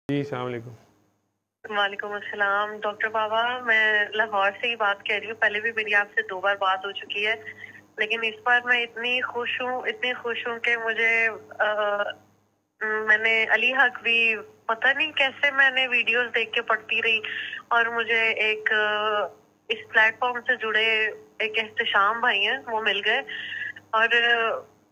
जी अस्सलाम वालेकुम। वालेकुम अस्सलाम डॉक्टर बाबा, मैं लाहौर से ही बात कर रही हूँ। पहले भी मेरी आपसे 2 बार बात हो चुकी है, लेकिन इस बार मैं इतनी खुश हूँ कि मैंने अली हक भी पता नहीं कैसे मैंने वीडियोस देख के पढ़ती रही और मुझे इस प्लेटफॉर्म से जुड़े एक एहतशाम भाई हैं, वो मिल गए और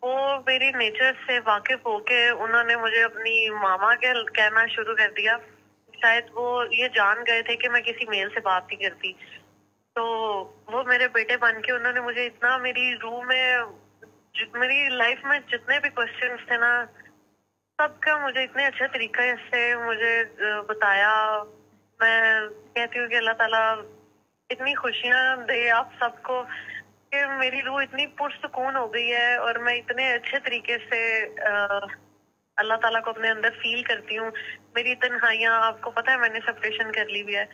वो मेरी नेचर से वाकिफ होके उन्होंने मुझे अपनी मामा के कहना शुरू कर दिया। शायद वो ये जान गए थे कि मैं किसी मेल से बात नहीं करती, तो वो मेरे बेटे बन के उन्होंने मुझे इतना मेरी रूह में मेरी लाइफ में जितने भी क्वेश्चंस थे ना, सबका मुझे इतने अच्छे तरीके से मुझे बताया। मैं कहती हूँ कि अल्लाह ताला इतनी खुशियां दे आप सबको कि मेरी रूह इतनी पुरसुकून हो गई है और मैं इतने अच्छे तरीके से अल्लाह ताला को अपने अंदर फील करती हूँ। मेरी तन्हाइयाँ, आपको पता है मैंने सेपरेशन कर ली हुई है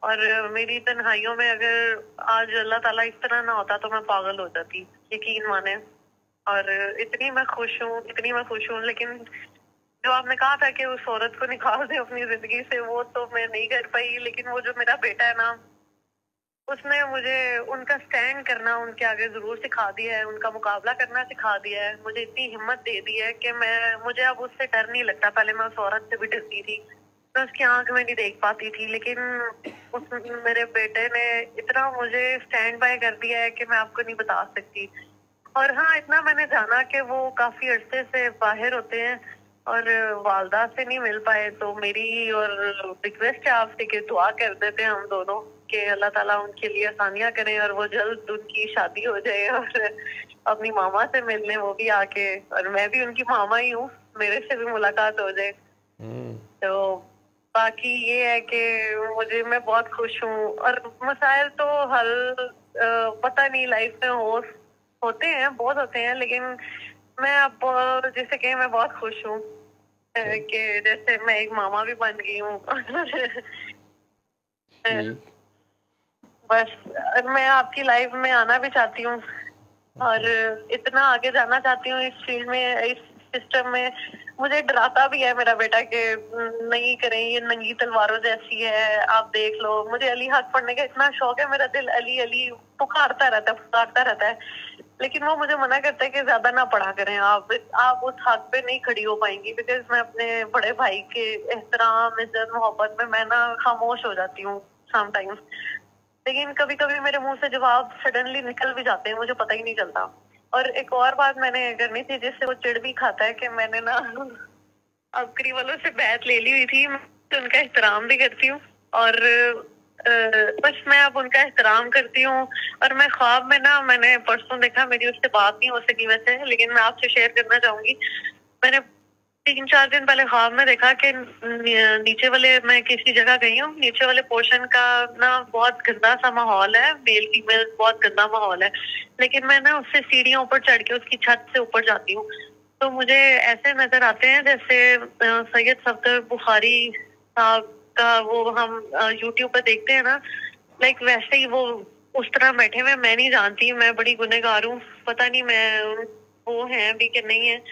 और मेरी तन्हाइयों में अगर आज अल्लाह ताला इस तरह ना होता तो मैं पागल हो जाती, यकीन माने। और इतनी मैं खुश हूँ, लेकिन जो आपने कहा था कि उस औरत को निकाल दे अपनी जिंदगी से, वो तो मैं नहीं कर पाई। लेकिन वो जो मेरा बेटा है ना, उसने मुझे उनका स्टैंड करना उनके आगे जरूर सिखा दिया है, उनका मुकाबला करना सिखा दिया है, मुझे इतनी हिम्मत दे दी है कि मुझे अब उससे डर नहीं लगता। पहले मैं उस औरत से भी डरती थी, मैं उसकी आंख में नहीं देख पाती थी, लेकिन उस मेरे बेटे ने इतना मुझे स्टैंड बाय कर दिया है कि मैं आपको नहीं बता सकती। और हाँ, इतना मैंने जाना कि वो काफी अरसे से बाहर होते हैं और वालदा से नहीं मिल पाए, तो मेरी और रिक्वेस्ट है आपसे कि दुआ कर देते हैं हम दोनों कि अल्लाह ताला उनके लिए आसानियां करें और वो जल्द उनकी शादी हो जाए और अपनी मामा से मिलने वो भी आके, और मैं भी उनकी मामा ही हूँ, मेरे से भी मुलाकात हो जाए। तो बाकी ये है कि मैं बहुत खुश हूँ और मसाइल तो हल पता नहीं लाइफ में होते हैं, बहुत होते हैं, लेकिन मैं अब जैसे कि मैं बहुत खुश हूँ कि जैसे मैं एक मामा भी बन गई हूँ। ठीक। बस मैं आपकी लाइफ में आना भी चाहती हूँ और इतना आगे जाना चाहती हूँ इस फील्ड में, इस सिस्टम में। मुझे डराता भी है मेरा बेटा कि नहीं करें, ये नंगी तलवारों जैसी है, आप देख लो। मुझे अली हक पढ़ने का इतना शौक है, मेरा दिल अली अली पुकारता रहता है, लेकिन वो मुझे मना करता है कि ज्यादा ना पढ़ा करें, आप उस हक पे नहीं खड़ी हो पाएंगी। बिकॉज मैं अपने बड़े भाई के एहतराम, इज्जत, मोहब्बत में मैं ना खामोश हो जाती हूँ समटाइम्स। लेकिन कभी कभी मेरे मुंह से जवाब सडनली निकल भी जाते हैं, मुझे पता ही नहीं चलता। और एक और बात मैंने करनी थी जिससे वो चिढ़ भी खाता है कि मैंने ना अबकरी वालों से बैत ले ली हुई थी। मैं तो उनका एहतराम भी करती हूँ और बस मैं अब उनका एहतराम करती हूँ। और मैं ख्वाब में ना, मैंने परसों देखा, मेरी उससे बात नहीं हो सकी वैसे, लेकिन मैं आपसे शेयर करना चाहूंगी। मैंने 3-4 दिन पहले ख्वाब में देखा कि नीचे वाले, मैं किसी जगह गई हूँ, नीचे वाले पोर्शन का ना बहुत गंदा सा माहौल है, मेल फीमेल बहुत गंदा माहौल है। लेकिन मैं ना उससे सीढ़ियों ऊपर चढ़ के उसकी छत से ऊपर जाती हूँ, तो मुझे ऐसे नजर आते हैं जैसे सैयद सफदर बुखारी साहब का वो हम यूट्यूब पे देखते हैं ना, लाइक वैसे ही वो उस तरह बैठे हुए। मैं नहीं जानती, मैं बड़ी गुनहगार हूँ, पता नहीं मैं वो है भी कि नहीं है।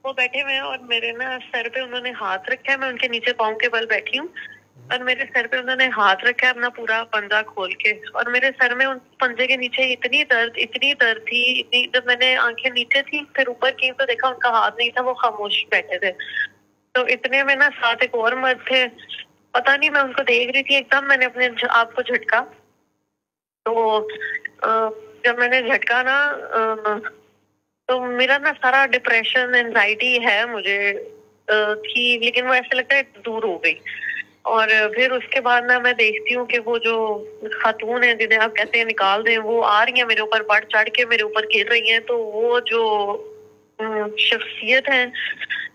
वो बैठे हुए हैं और मेरे ना सर पे उन्होंने हाथ रखा है, मैं उनके नीचे पाँव के बल बैठी हूँ और मेरे सर पे उन्होंने हाथ रखा है अपना पूरा पंजा खोल के, और मेरे सर में उन पंजे के नीचे इतनी दर्द थी, इतनी। जब मैंने आंखें नीचे थी फिर ऊपर की तो देखा उनका हाथ नहीं था, वो खामोश बैठे थे। तो इतने में ना साथ एक और मर्द थे, पता नहीं, मैं उनको देख रही थी, एकदम मैंने अपने आप को झटका। तो जब मैंने झटका ना, तो मेरा ना सारा डिप्रेशन, एंजाइटी है मुझे थी, लेकिन वो ऐसे लगता है दूर हो गई। और फिर उसके बाद ना मैं देखती हूँ कि वो जो खातून है जिन्हें आप कहते हैं निकाल दें, वो आ रही है मेरे ऊपर, बढ़ चढ़ के मेरे ऊपर गिर रही हैं। तो वो जो शख्सियत है,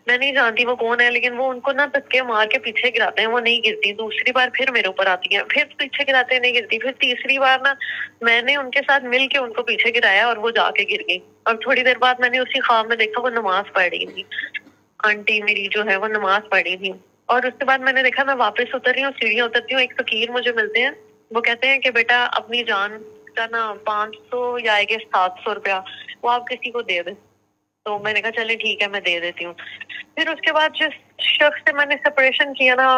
मैं नहीं जानती वो कौन है, लेकिन वो उनको ना धक्के मार के पीछे गिराते हैं, वो नहीं गिरती। दूसरी बार फिर मेरे ऊपर आती है, फिर पीछे गिराते हैं, नहीं गिरती। फिर तीसरी बार ना मैंने उनके साथ मिल के उनको पीछे गिराया और वो जाके गिर गई। और थोड़ी देर बाद मैंने उसी ख्वाब में देखा वो नमाज पढ़ रही थी, आंटी मेरी जो है वो नमाज पढ़ रही थी। और उसके बाद मैंने देखा मैं वापस उतर रही हूँ, सीढ़ियाँ उतरती हूँ, एक फकीर मुझे मिलते हैं। वो कहते हैं कि बेटा अपनी जान का ना 500 या 700 रुपया वो आप किसी को दे दे। तो मैंने कहा चले ठीक है, मैं दे देती हूँ। फिर उसके बाद जिस शख्स से मैंने सेपरेशन किया ना,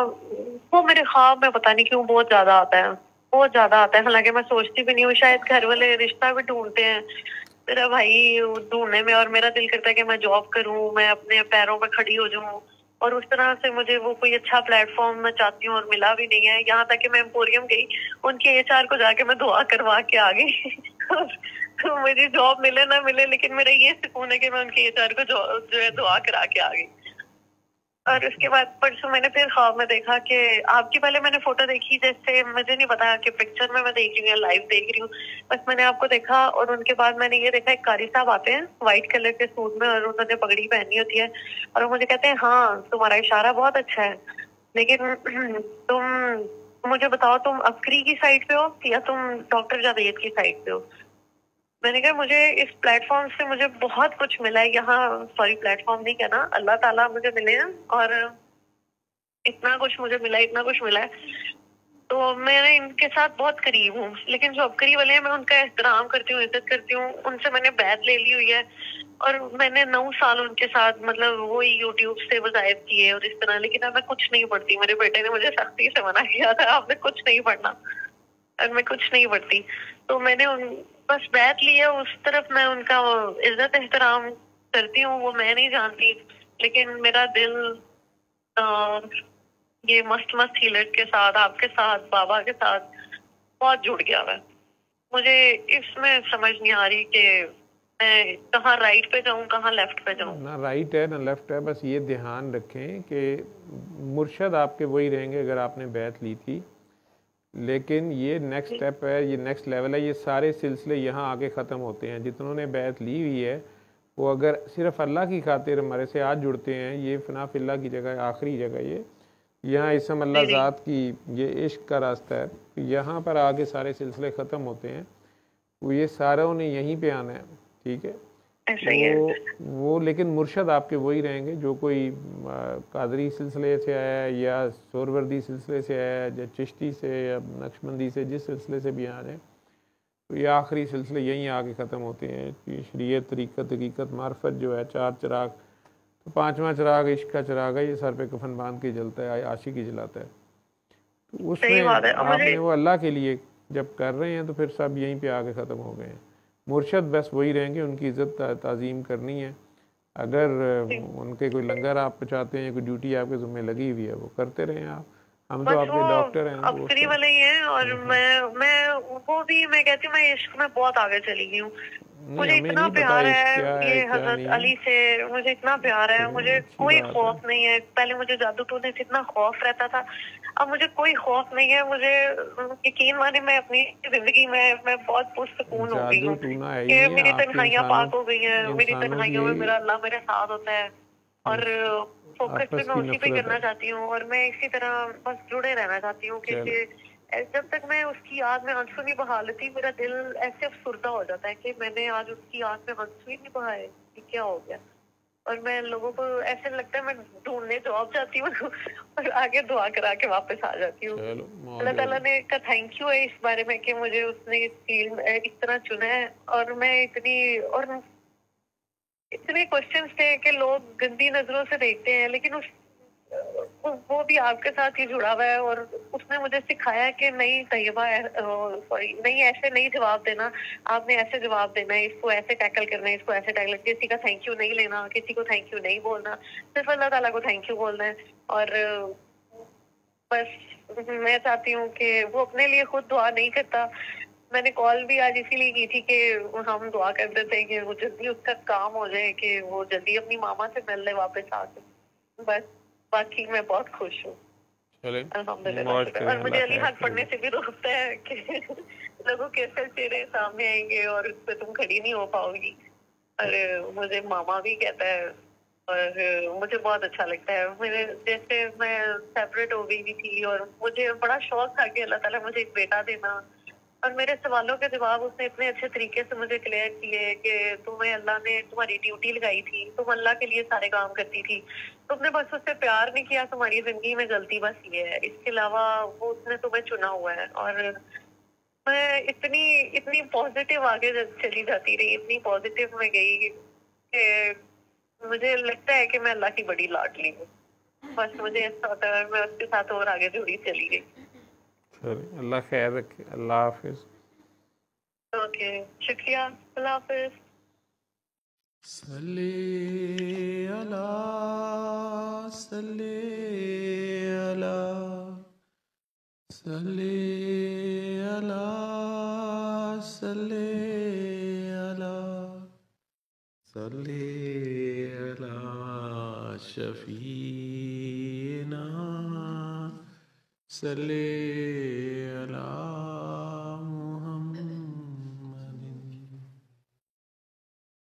वो मेरे ख्वाब में पता नहीं क्यों बहुत ज्यादा आता है, बहुत ज्यादा आता है। हालांकि मैं सोचती भी नहीं हूँ, शायद घर वाले रिश्ता भी ढूंढते हैं मेरा भाई ढूंढने में, और मेरा दिल करता है कि मैं जॉब करूँ, मैं अपने पैरों पे खड़ी हो जाऊँ। और उस तरह से मुझे वो कोई अच्छा प्लेटफॉर्म मैं चाहती हूँ, और मिला भी नहीं है। यहाँ तक कि मैं एम्पोरियम गई, उनके एचआर को जाके मैं दुआ करवा के आ गई। तो मुझे जॉब मिले ना मिले, लेकिन मेरा ये सुकून है कि मैं उनके एचआर को जो है दुआ करा के आ गई। और उसके बाद परसों मैंने फिर ख्वाब में देखा कि आपकी, पहले मैंने फोटो देखी, जैसे मुझे नहीं पता कि पिक्चर में मैं देख रही हूँ या लाइव देख रही हूँ, बस मैंने आपको देखा। और उनके बाद मैंने ये देखा, एक कारी साहब आते हैं व्हाइट कलर के सूट में, और उन्होंने पगड़ी पहनी होती है, और वो मुझे कहते हैं हाँ तुम्हारा इशारा बहुत अच्छा है, लेकिन तुम मुझे बताओ, तुम अफकरी की साइड पे हो या तुम डॉक्टर जावेद की साइड पे हो। मैंने कहा मुझे इस प्लेटफॉर्म से मुझे बहुत कुछ मिला है यहाँ, सॉरी प्लेटफॉर्म नहीं कहना, अल्लाह ताला मुझे मिले हैं, और इतना कुछ मुझे मिला है, इतना कुछ मिला है। तो मैं इनके साथ बहुत करीब हूँ, लेकिन जो अबकरी वाले हैं मैं उनका एहतराम करती हूँ, इज्जत करती हूँ, उनसे मैंने बैत ले ली हुई है। और मैंने 9 साल उनके साथ, मतलब वही यूट्यूब से वज़ाइफ किए और इस तरह, लेकिन अब मैं कुछ नहीं पढ़ती। मेरे बेटे ने मुझे सख्ती से मना किया था, आपने कुछ नहीं पढ़ना, और मैं कुछ नहीं पढ़ती। तो मैंने उन बस बैत लिया, उस तरफ मैं उनका इज्जत एहतराम करती हूँ, वो मैं नहीं जानती, लेकिन मेरा दिल ये मस्त मस्त हीलर के साथ, आपके साथ, बाबा के साथ बहुत जुड़ गया है। मुझे इसमें समझ नहीं आ रही कि मैं कहाँ राइट पे जाऊँ, कहाँ लेफ्ट पे जाऊँ। ना राइट है ना लेफ्ट है, बस ये ध्यान रखें कि मुर्शद आपके वही रहेंगे अगर आपने बैत ली थी, लेकिन ये नेक्स्ट स्टेप है, ये नेक्स्ट लेवल है। ये सारे सिलसिले यहाँ आके ख़त्म होते हैं। जितनों ने बैत ली हुई है वो अगर सिर्फ अल्लाह की खातिर हमारे से आज जुड़ते हैं, ये फना फिल्ला की जगह, आखिरी जगह ये, यहाँ इसम अल्लाह ज़ात की ये इश्क का रास्ता है, यहाँ पर आके सारे सिलसिले ख़त्म होते हैं। वो ये सारों ने यहीं पे आना है, ठीक है। वो लेकिन मुर्शद आपके वही रहेंगे, जो कोई कादरी सिलसिले से आया है या सोरवर्दी सिलसिले से आया है या चिश्ती से या नक्शबंदी से, जिस सिलसिले से भी आ जाए, तो ये आखिरी सिलसिले यहीं आके ख़त्म होते हैं। कि शरीयत, तरीक़त, हकीकत, मार्फत जो है, 4 चिराग, तो 5वां चिराग इश्क का चिराग है, ये सर पे कफन बांध के जलता है, आशिकी जलाता है। तो उसमें आपने वो अल्लाह के लिए जब कर रहे हैं तो फिर सब यहीं पे आके ख़त्म हो गए हैं। मुर्शद बस वही रहेंगे, उनकी इज़्ज़त ताज़ीम करनी है। अगर उनके कोई लंगर आप पहुँचाते हैं, कोई ड्यूटी आपके ज़िम्मे लगी हुई है, वो करते रहें आप। हम तो आपके डॉक्टर हैं, अफकरी वाले ही हैं। और मैं वो भी, मैं कहती हूँ मैं इश्क में बहुत आगे चली गई हूँ। मुझे इतना प्यार है ये हजरत अली से, मुझे इतना प्यार है, मुझे कोई खौफ नहीं है। पहले मुझे जादू टोने से इतना खौफ रहता था, अब मुझे कोई खौफ नहीं है। मुझे यकीन माने, मैं अपनी जिंदगी में मैं बहुत पुरसुकून हो गई हूँ कि मेरी तन्हाइयाँ पाक हो गई हैं। मेरी तन्हाइयों में मेरा अल्लाह मेरे साथ होता है, और फोकस भी मैं उसी पे करना चाहती हूँ, और मैं इसी तरह बस जुड़े रहना चाहती हूँ कि जब तक मैं उसकी याद में आंसू नहीं बहा लेती, मेरा दिल ऐसे अफसुर्दा हो जाता है कि मैंने आज उसकी याद में आंसू ही नहीं बहाए, कि क्या हो गया। और मैं लोगों को ऐसे लगता है मैं ढूंढने जॉब जाती हूँ और आगे दुआ करा के वापस आ जाती हूँ। अल्लाह ताला ने का थैंक यू है इस बारे में कि मुझे उसने इस फील्ड में इस तरह चुना है। और मैं इतने क्वेश्चंस थे कि लोग गंदी नजरों से देखते हैं, लेकिन वो भी आपके साथ ही जुड़ा हुआ है। और उसने मुझे सिखाया है कि नहीं तैयबा, सॉरी नहीं, ऐसे नहीं जवाब देना, आपने ऐसे जवाब देना है, इसको ऐसे टैकल करना है, इसको ऐसे टैकल, किसी का थैंक यू नहीं लेना, किसी को थैंक यू नहीं बोलना, सिर्फ अल्लाह ताला को थैंक यू बोलना है। और बस मैं चाहती हूँ कि वो अपने लिए खुद दुआ नहीं करता। मैंने कॉल भी आज इसीलिए की थी कि हम दुआ कर देते हैं कि वो जल्दी उसका काम हो जाए, कि वो जल्दी अपनी मामा से मिल ले वापस आके। बस बाकी मैं बहुत खुश हूँ अल्हम्दुलिल्लाह। और मुझे अली हक पढ़ने से भी रोकता है कि लोगों कैसे तेरे सामने आएंगे और उस पर तुम खड़ी नहीं हो पाओगी। और मुझे मामा भी कहता है, और मुझे बहुत अच्छा लगता है। मेरे जैसे मैं सेपरेट हो गई थी और मुझे बड़ा शौक था कि अल्लाह ताला मुझे एक बेटा देना, और मेरे सवालों के जवाब उसने इतने अच्छे तरीके से मुझे क्लियर किए कि तुम्हें अल्लाह ने तुम्हारी ड्यूटी लगाई थी, तुम अल्लाह के लिए सारे काम करती थी, तुमने बस उससे प्यार नहीं किया, तुम्हारी जिंदगी में गलती बस ये है, इसके अलावा वो उसने तुम्हें चुना हुआ है। और मैं इतनी इतनी पॉजिटिव आगे चली जाती रही, इतनी पॉजिटिव में गई कि मुझे लगता है कि मैं अल्लाह की बड़ी लाडली हूँ। बस मुझे ऐसा होता है, मैं उसके साथ और आगे जुड़ी चली गई। चलिए, अल्लाह खैर रखे। अल्लाह हाफिज। ओके, शुक्रिया, अल्लाह हाफिज। सल्ले अला सल्ले अला सल्ले अला सल्ले अला सल्ले अला शफीना सल्ले अला